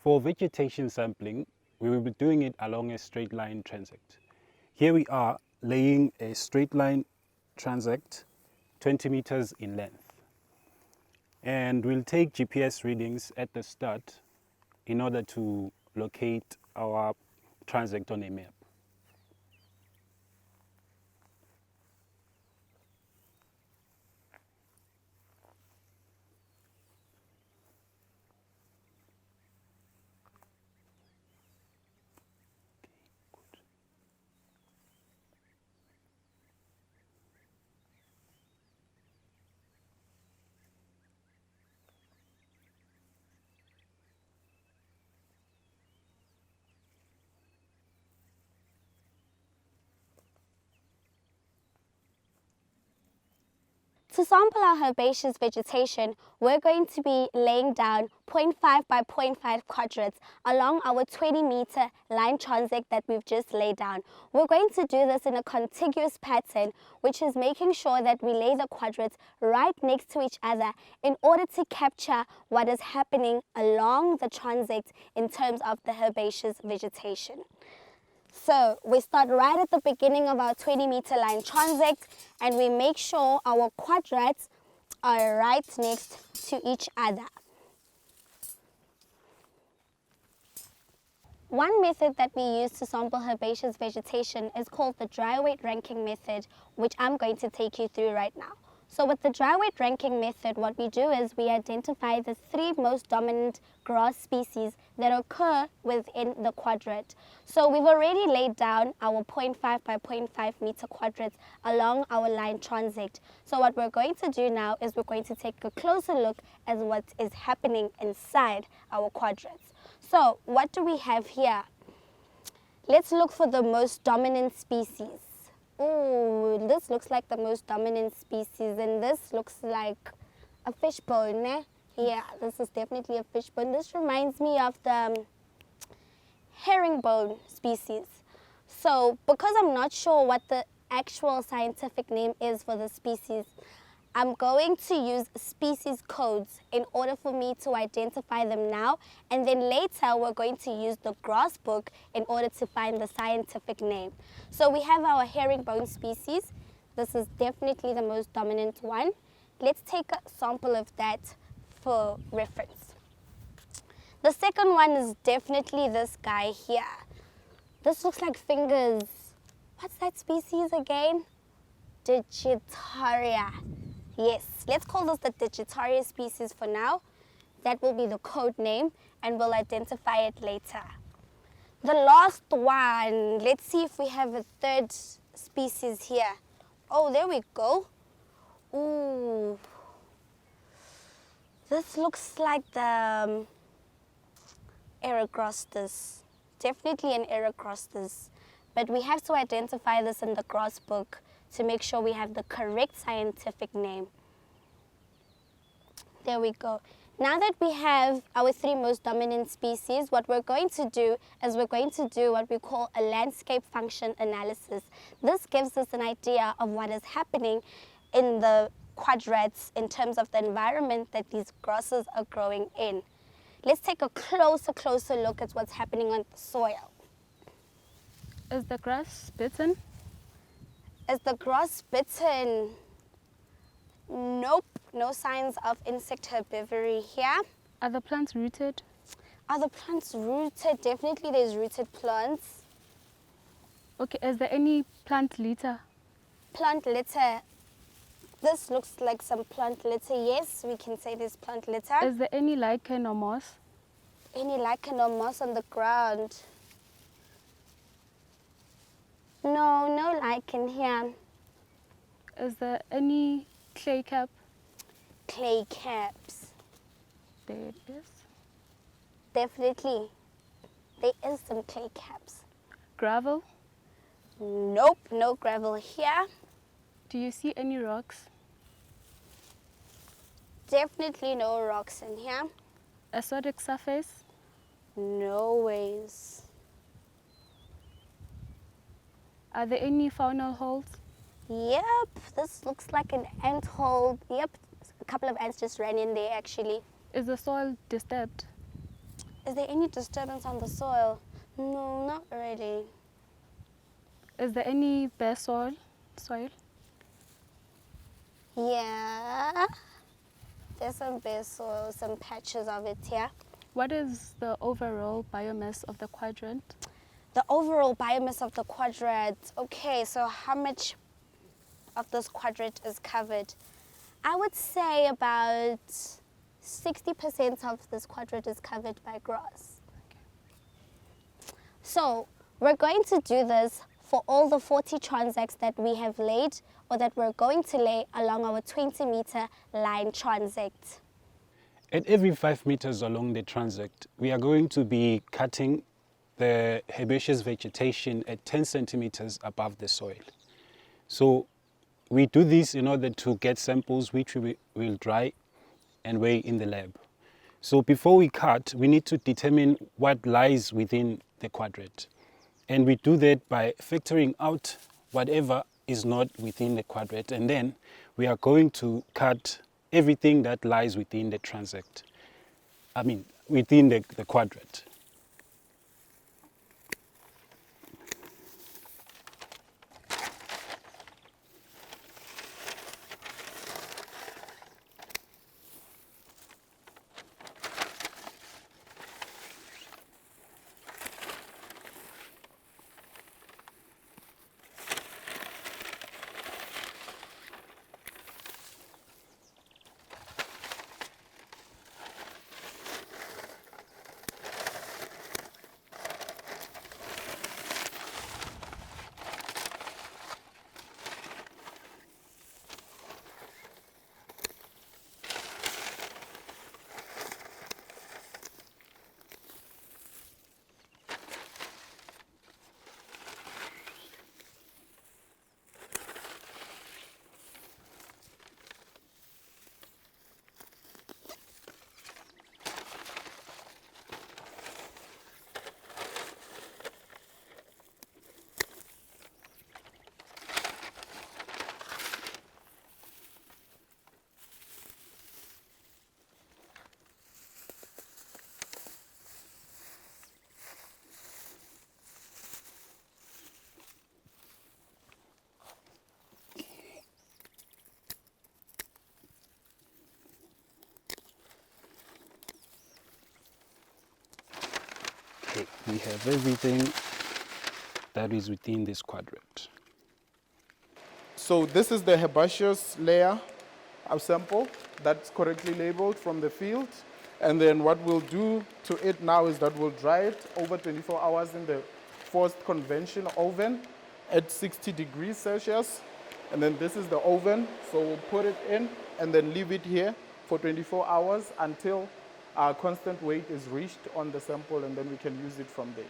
For vegetation sampling, we will be doing it along a straight line transect. Here we are laying a straight line transect 20 meters in length. And we'll take GPS readings at the start in order to locate our transect on a map. To sample our herbaceous vegetation, we're going to be laying down 0.5 by 0.5 quadrats along our 20-meter line transect that we've just laid down. We're going to do this in a contiguous pattern, which is making sure that we lay the quadrats right next to each other in order to capture what is happening along the transect in terms of the herbaceous vegetation. So we start right at the beginning of our 20-meter line transect and we make sure our quadrats are right next to each other. One method that we use to sample herbaceous vegetation is called the dry weight ranking method, which I'm going to take you through right now. So with the dry weight ranking method, what we do is we identify the 3 most dominant grass species that occur within the quadrant. So we've already laid down our 0.5 by 0.5 meter quadrats along our line transect. So what we're going to do now is we're going to take a closer look at what is happening inside our quadrats. So what do we have here? Let's look for the most dominant species. Oh, this looks like the most dominant species, and this looks like a fishbone, eh? Yeah, this is definitely a fishbone. This reminds me of the herringbone species. So, because I'm not sure what the actual scientific name is for the species, I'm going to use species codes in order for me to identify them now, and then later we're going to use the grass book in order to find the scientific name. So we have our herringbone species. This is definitely the most dominant one. Let's take a sample of that for reference. The second one is definitely this guy here. This looks like fingers. What's that species again? Digitaria. Yes, let's call this the Digitaria species for now. That will be the code name and we'll identify it later. The last one, let's see if we have a third species here. Oh, there we go. Ooh. This looks like the Eragrostis. Definitely an Eragrostis. But we have to identify this in the grass book to make sure we have the correct scientific name. There we go. Now that we have our 3 most dominant species, what we're going to do is we're going to do what we call a landscape function analysis. This gives us an idea of what is happening in the quadrats in terms of the environment that these grasses are growing in. Let's take a closer look at what's happening on the soil. Is the grass bitten? Is the grass bitten? Nope, no signs of insect herbivory here. Are the plants rooted? Are the plants rooted? Definitely there's rooted plants. Okay, is there any plant litter? Plant litter. This looks like some plant litter. Yes, we can say there's plant litter. Is there any lichen or moss? Any lichen or moss on the ground? No, no lichen here. Is there any clay cap? Clay caps. There it is. Definitely. There is some clay caps. Gravel? Nope, no gravel here. Do you see any rocks? Definitely no rocks in here. Acidic surface? No ways. Are there any faunal holes? Yep, this looks like an ant hole. Yep, a couple of ants just ran in there actually. Is the soil disturbed? Is there any disturbance on the soil? No, not really. Is there any bare soil? Yeah. There's some bare soil, some patches of it here. What is the overall biomass of the quadrant? The overall biomass of the quadrant. Okay, so how much of this quadrant is covered? I would say about 60% of this quadrant is covered by grass. So we're going to do this for all the 40 transects that we have laid or that we're going to lay along our 20-meter line transect. At every 5 meters along the transect, we are going to be cutting the herbaceous vegetation at 10 centimeters above the soil. So we do this in order to get samples which we will dry and weigh in the lab. So before we cut, we need to determine what lies within the quadrant. And we do that by factoring out whatever is not within the quadrant. And then we are going to cut everything that lies within the transect. Within the quadrant. Okay, we have everything that is within this quadrant. So this is the herbaceous layer of sample that's correctly labeled from the field. And then what we'll do to it now is that we'll dry it over 24 hours in the forced convection oven at 60 degrees Celsius. And then this is the oven, so we'll put it in and then leave it here for 24 hours until our constant weight is reached on the sample, and then we can use it from there.